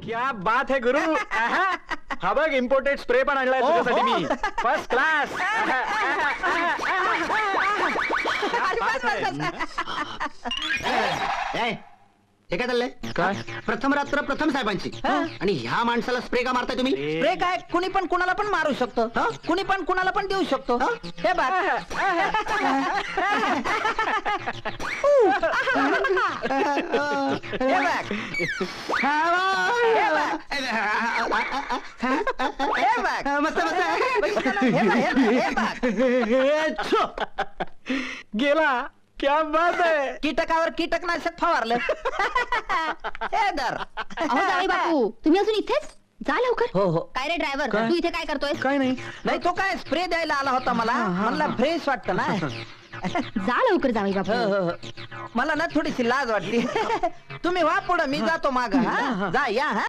क्या बात है गुरु. हा बघ इम्पोर्टेड स्प्रे पण आणलाय तुझ्यासाठी मी. First class. हे काय चाललंय? काय? प्रथम रात्र प्रथम साहेबांची आणि ह्या माणसाला स्प्रे का मारताय तुम्ही? स्प्रे काय कुणी पण कुणाला पण मारू शकतो कुणी पण कुणाला पण देऊ शकतो हे बघ हे बघ हे बघ मस्त मस्त. हे बघ गेला. क्या बात है. कीटकावर कीटकनाशक फवारलं हे दर अहो जावई बापू तुम्ही अजून इथेच जा लवकर. हो हो काय रे ड्रायव्हर काय? तू इथे काय करतोय? काय नाही. नाही तो काय स्प्रे द्यायला आला होता मला म्हणला फ्रेश वाटतं ना जा लवकर जावई हो, बापू. हो, हो. मला ना थोडीशी लाज वाटते तुम्ही वा पुढं मी जातो माग जा या हा